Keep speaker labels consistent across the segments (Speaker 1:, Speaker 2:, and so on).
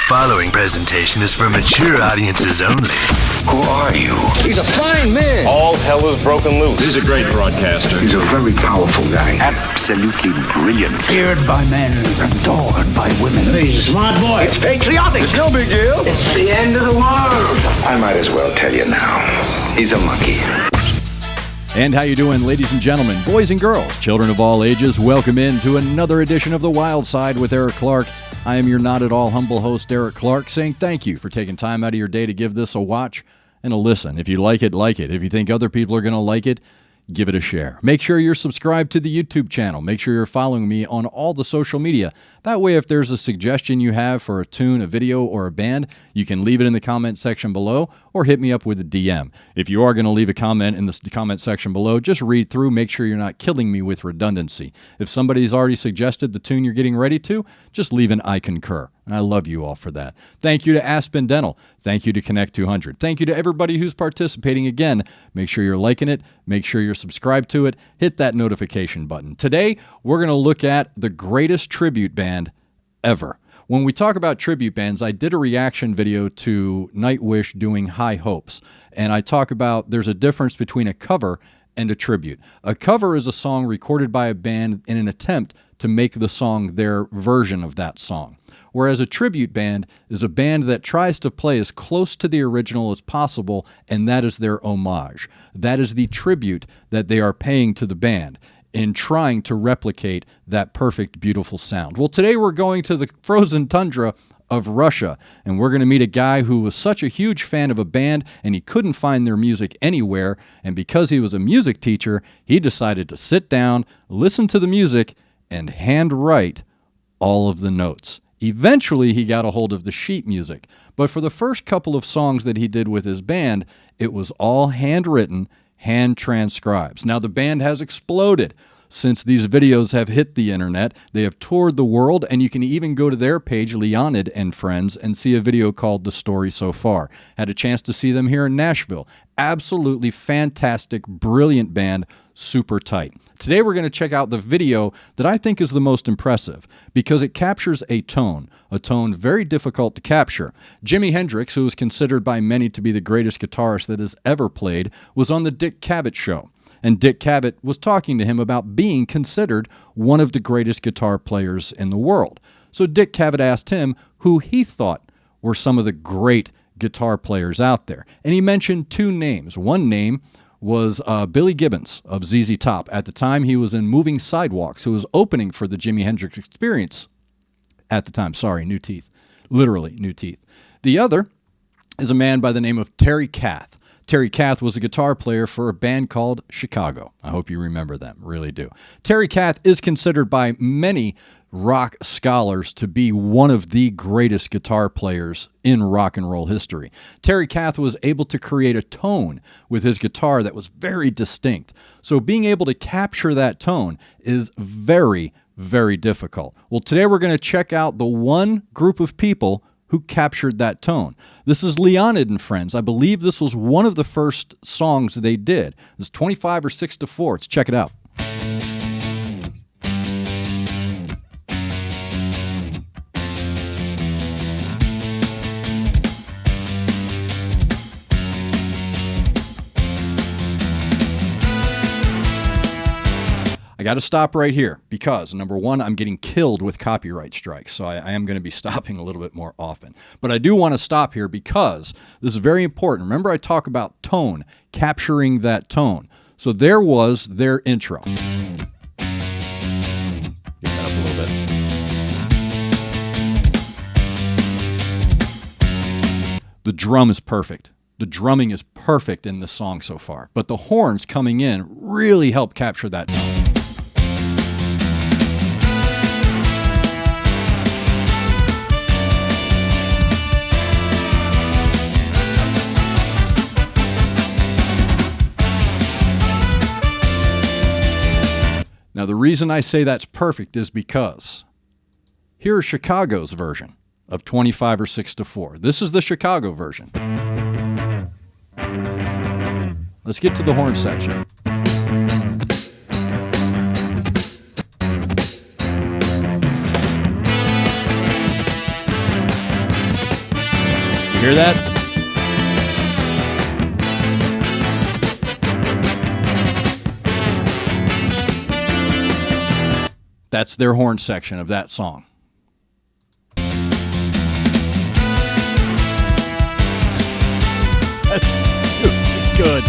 Speaker 1: following presentation is for mature audiences only.
Speaker 2: Who are you?
Speaker 3: He's a fine man.
Speaker 4: All hell is broken loose.
Speaker 5: He's a great broadcaster.
Speaker 2: He's a very powerful guy. Absolutely brilliant.
Speaker 3: Feared by men, adored by women.
Speaker 6: He's a smart boy.
Speaker 3: It's patriotic.
Speaker 6: It's no big deal.
Speaker 3: It's the end of the world.
Speaker 2: I might as well tell you now. He's a monkey.
Speaker 7: And how you doing, ladies and gentlemen, boys and girls, children of all ages? Welcome in to another edition of The Wild Side with Eric Clark. I am your not at all humble host, Eric Clark, saying thank you for taking time out of your day to give this a watch and a listen. If you like it, like it. If you think other people are going to like it, give it a share. Make sure you're subscribed to the YouTube channel. Make sure you're following me on all the social media. That way, if there's a suggestion you have for a tune, a video, or a band, you can leave it in the comment section below or hit me up with a DM. If you are going to leave a comment in the comment section below, just read through. Make sure you're not killing me with redundancy. If somebody's already suggested the tune you're getting ready to, just leave an I concur. And I love you all for that. Thank you to Aspen Dental. Thank you to Connect 200. Thank you to everybody who's participating. Again, make sure you're liking it. Make sure you're subscribed to it. Hit that notification button. Today, we're going to look at the greatest tribute band ever. When we talk about tribute bands, I did a reaction video to Nightwish doing High Hopes. And I talk about there's a difference between a cover and a tribute. A cover is a song recorded by a band in an attempt to make the song their version of that song. Whereas a tribute band is a band that tries to play as close to the original as possible, and that is their homage. That is the tribute that they are paying to the band in trying to replicate that perfect, beautiful sound. Well, today we're going to the frozen tundra of Russia, and we're going to meet a guy who was such a huge fan of a band, and he couldn't find their music anywhere, and because he was a music teacher, he decided to sit down, listen to the music, and handwrite all of the notes. Eventually, he got a hold of the sheet music, but for the first couple of songs that he did with his band, it was all handwritten, hand transcribes. Now, the band has exploded since these videos have hit the internet. They have toured the world, and you can even go to their page, Leonid and Friends, and see a video called The Story So Far. Had a chance to see them here in Nashville. Absolutely fantastic, brilliant band, super tight. Today we're going to check out the video that I think is the most impressive because it captures a tone very difficult to capture. Jimi Hendrix, who is considered by many to be the greatest guitarist that has ever played, was on the Dick Cavett show. And Dick Cavett was talking to him about being considered one of the greatest guitar players in the world. So Dick Cavett asked him who he thought were some of the great guitar players out there. And he mentioned two names. One name was Billy Gibbons of ZZ Top. At the time, he was in Moving Sidewalks, who was opening for the Jimi Hendrix Experience at the time. Sorry, new teeth. Literally, new teeth. The other is a man by the name of Terry Kath. Terry Kath was a guitar player for a band called Chicago. I hope you remember them, really do. Terry Kath is considered by many rock scholars to be one of the greatest guitar players in rock and roll history. Terry Kath was able to create a tone with his guitar that was very distinct. So being able to capture that tone is very, very difficult. Well, today we're going to check out the one group of people who captured that tone. This is Leonid and Friends. I believe this was one of the first songs they did. It's 25 or 6 to 4. Let's check it out. I got to stop right here because, number one, I'm getting killed with copyright strikes, so I am going to be stopping a little bit more often. But I do want to stop here because this is very important. Remember, I talk about tone, capturing that tone. So there was their intro. Get that up a little bit. The drum is perfect. The drumming is perfect in this song so far, but the horns coming in really help capture that tone. Now, the reason I say that's perfect is because here's Chicago's version of 25 or 6 to 4. This is the Chicago version. Let's get to the horn section. Hear that? That's their horn section of that song. That's stupid good.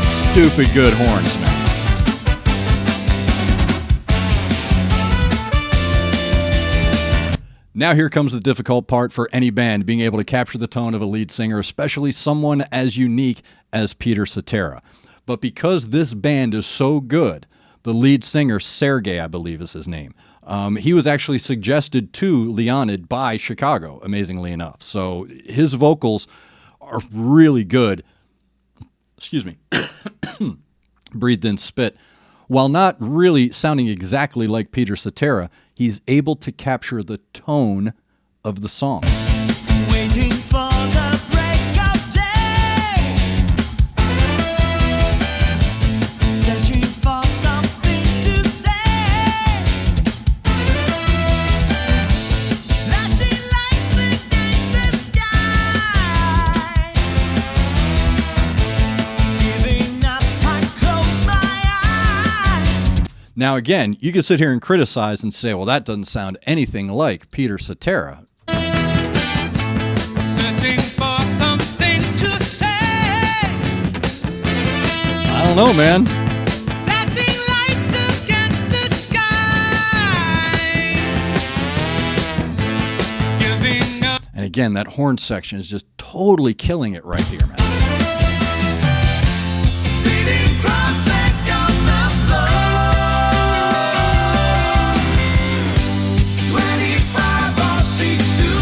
Speaker 7: Stupid good horns, man. Now here comes the difficult part for any band, being able to capture the tone of a lead singer, especially someone as unique as Peter Cetera. But because this band is so good, the lead singer, Sergei, I believe is his name, he was actually suggested to Leonid by Chicago, amazingly enough. So his vocals are really good. Excuse me. Breathed in spit. While not really sounding exactly like Peter Cetera, he's able to capture the tone of the song.
Speaker 4: Waiting for the break of day, searching for something to say, flashing lights against the sky, giving up, I close my eyes.
Speaker 7: Now again, you can sit here and criticize and say, well, that doesn't sound anything like Peter Cetera.
Speaker 4: Searching for something to say,
Speaker 7: I don't know, man.
Speaker 4: flashing lights against the sky, giving up.
Speaker 7: And again, that horn section is just totally killing it right here, man.
Speaker 4: Sitting cross-legged on the floor, 25 or 6 to 4.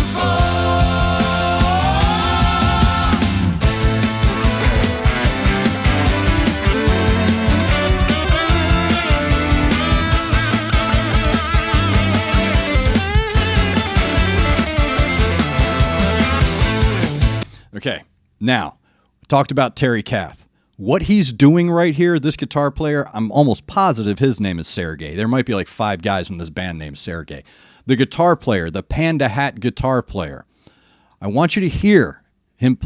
Speaker 7: Okay, now, we talked about Terry Kath. What he's doing right here, this guitar player, I'm almost positive his name is Sergei. There might be like 5 guys in this band named Sergei. The guitar player, the panda hat guitar player. I want you to hear him,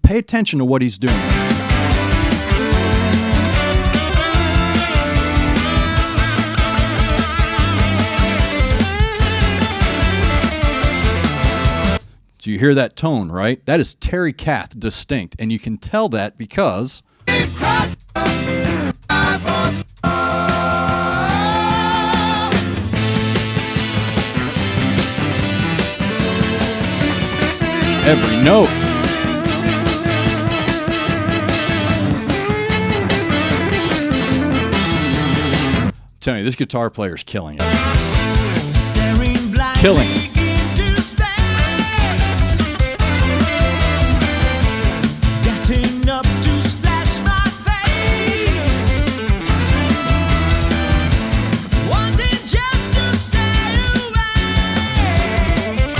Speaker 7: pay attention to what he's doing. So you hear that tone, right? That is Terry Kath distinct, and you can tell that because every note. I'm telling you, this guitar player's killing it.
Speaker 4: Staring blindly
Speaker 7: Killing it.
Speaker 4: into space, getting up to splash my face, wanting just to stay awake,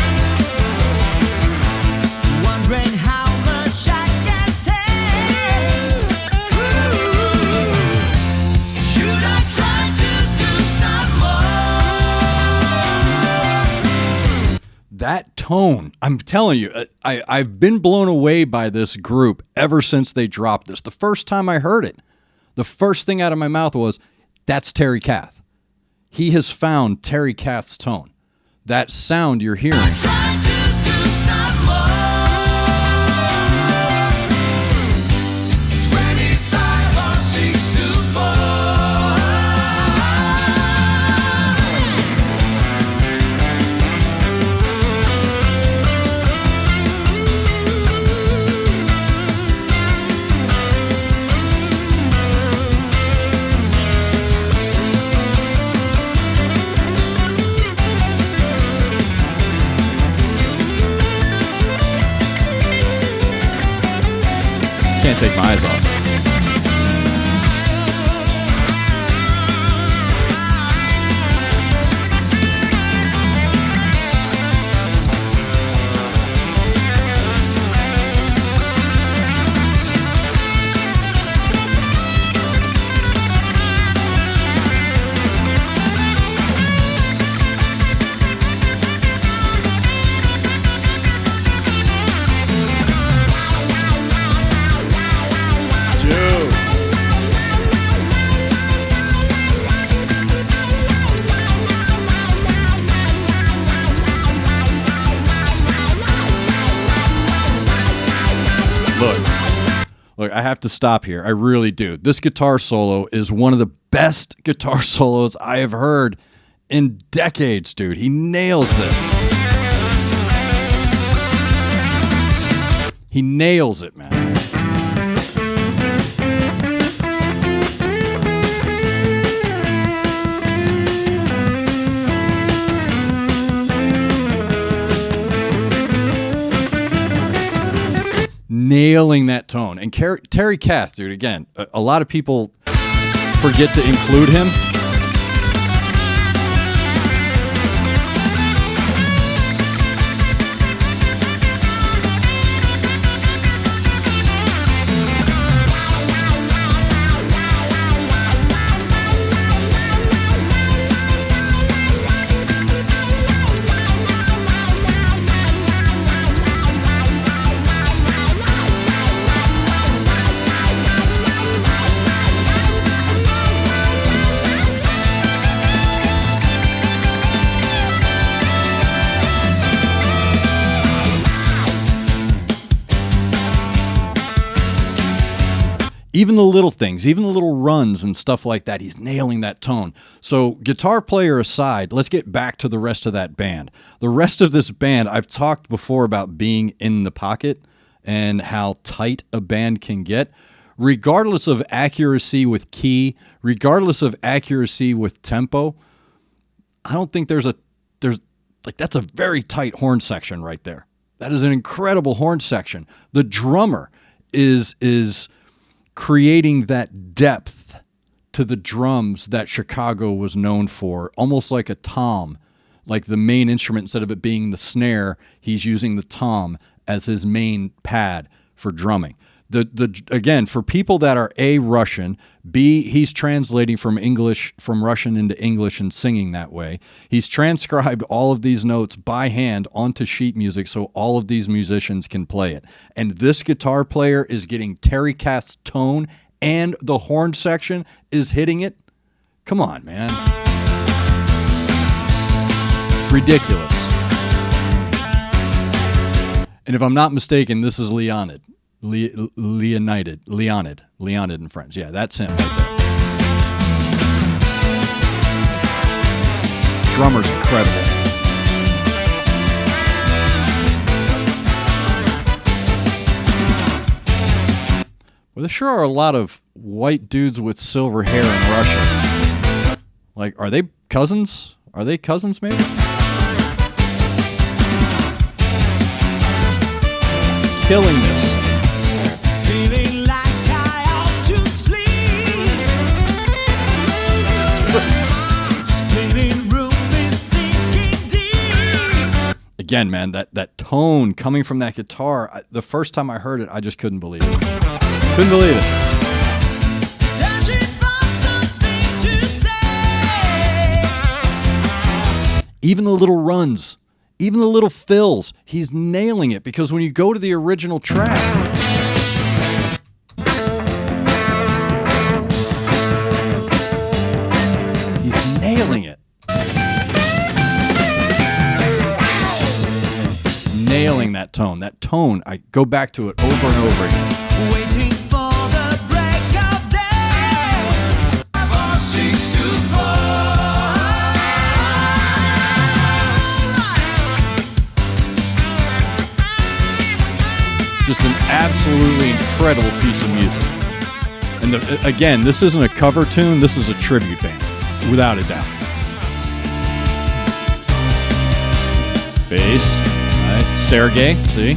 Speaker 4: wondering how much I can take. Ooh, should I try to do some more?
Speaker 7: That tone, I'm telling you, I've been blown away by this group ever since they dropped this. The first time I heard it, the first thing out of my mouth was, that's Terry Kath. He has found Terry Kath's tone. That sound you're hearing.
Speaker 4: Try to do some more. 25 or 6 to 4.
Speaker 7: Can't take my eyes off it. Look, I have to stop here. I really do. This guitar solo is one of the best guitar solos I have heard in decades, dude. He nails this. He nails it, man. Nailing that tone. And Terry Kath, dude, again, a lot of people forget to include him. Even the little things, even the little runs and stuff like that, he's nailing that tone. So guitar player aside, let's get back to the rest of that band. The rest of this band, I've talked before about being in the pocket and how tight a band can get. Regardless of accuracy with key, regardless of accuracy with tempo, I don't think that's a very tight horn section right there. That is an incredible horn section. The drummer is creating that depth to the drums that Chicago was known for, almost like a tom, like the main instrument. Instead of it being the snare, he's using the tom as his main pad for drumming. Again, for people that are A, Russian, B, he's translating from Russian into English and singing that way. He's transcribed all of these notes by hand onto sheet music so all of these musicians can play it. And this guitar player is getting Terry Kath's tone and the horn section is hitting it. Come on, man. Ridiculous. And if I'm not mistaken, this is Leonid and Friends. Yeah, that's him right there. Drummer's incredible. Well, there sure are a lot of white dudes with silver hair in Russia. Like, are they cousins? Are they cousins, maybe? Killing this. Again, man, that tone coming from that guitar, the first time I heard it, I just couldn't believe it. Couldn't believe it. Even the little runs, even the little fills, he's nailing it, because when you go to the original track, he's nailing it. Nailing that tone. That tone, I go back to it over and over again.
Speaker 4: Waiting for the break of day. 5 or 6 to 4.
Speaker 7: Just an absolutely incredible piece of music. And again, this isn't a cover tune. This is a tribute band, without a doubt. Bass. Sergey, see?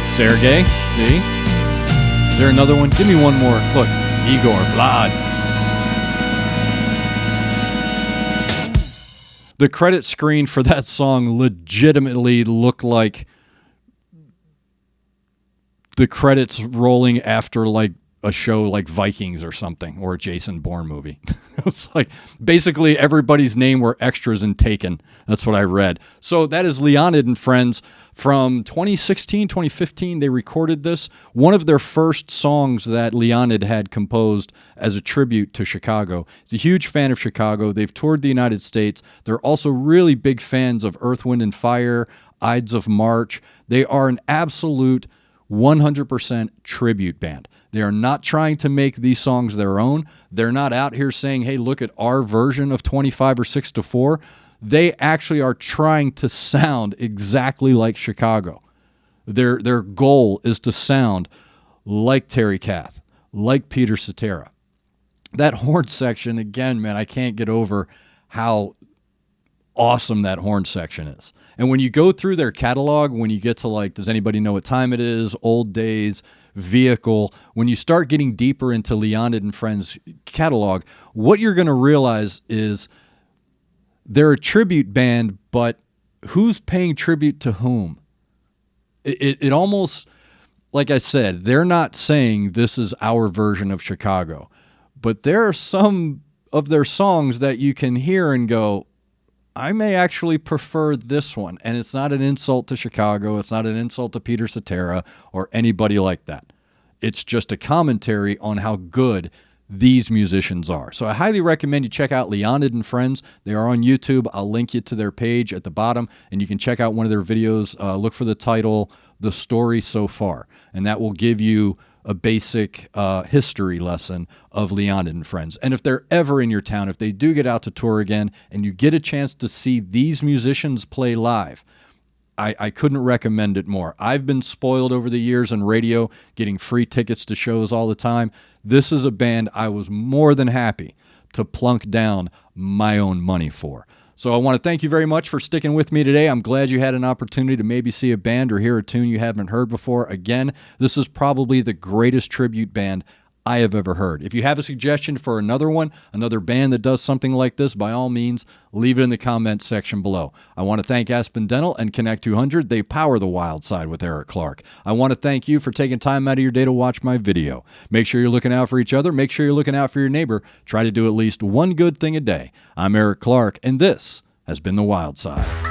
Speaker 7: Sergey, see? Is there another one? Give me one more. Look, Igor, Vlad. The credit screen for that song legitimately looked like the credits rolling after like a show like Vikings or something, or a Jason Bourne movie. It was like basically everybody's name were extras in Taken. That's what I read. So that is Leonid and Friends from 2016, 2015. They recorded this. One of their first songs that Leonid had composed as a tribute to Chicago. He's a huge fan of Chicago. They've toured the United States. They're also really big fans of Earth, Wind, and Fire, Ides of March. They are an absolute 100% tribute band. They are not trying to make these songs their own. They're not out here saying, hey, look at our version of 25 or 6 to 4. They actually are trying to sound exactly like Chicago. Their goal is to sound like Terry Kath, like Peter Cetera. That horn section, again, man, I can't get over how awesome that horn section is. And when you go through their catalog, when you get to like, does anybody know what time it is, Old Days, Vehicle, when you start getting deeper into Leonid and Friends catalog, what you're going to realize is they're a tribute band, but who's paying tribute to whom? It almost, like I said, they're not saying this is our version of Chicago, but there are some of their songs that you can hear and go, I may actually prefer this one. And it's not an insult to Chicago. It's not an insult to Peter Cetera or anybody like that. It's just a commentary on how good these musicians are. So I highly recommend you check out Leonid and Friends. They are on YouTube. I'll link you to their page at the bottom, and you can check out one of their videos. Look for the title, The Story So Far, and that will give you a basic history lesson of Leonid and Friends. And if they're ever in your town, if they do get out to tour again, and you get a chance to see these musicians play live, I couldn't recommend it more. I've been spoiled over the years on radio, getting free tickets to shows all the time. This is a band I was more than happy to plunk down my own money for. So I want to thank you very much for sticking with me today. I'm glad you had an opportunity to maybe see a band or hear a tune you haven't heard before. Again, this is probably the greatest tribute band I have ever heard. If you have a suggestion for another one, another band that does something like this, by all means, leave it in the comments section below. I want to thank Aspen Dental and Connect 200. They power the wild side with Eric Clark. I want to thank you for taking time out of your day to watch my video. Make sure you're looking out for each other. Make sure you're looking out for your neighbor. Try to do at least one good thing a day. I'm Eric Clark, and this has been The Wild Side.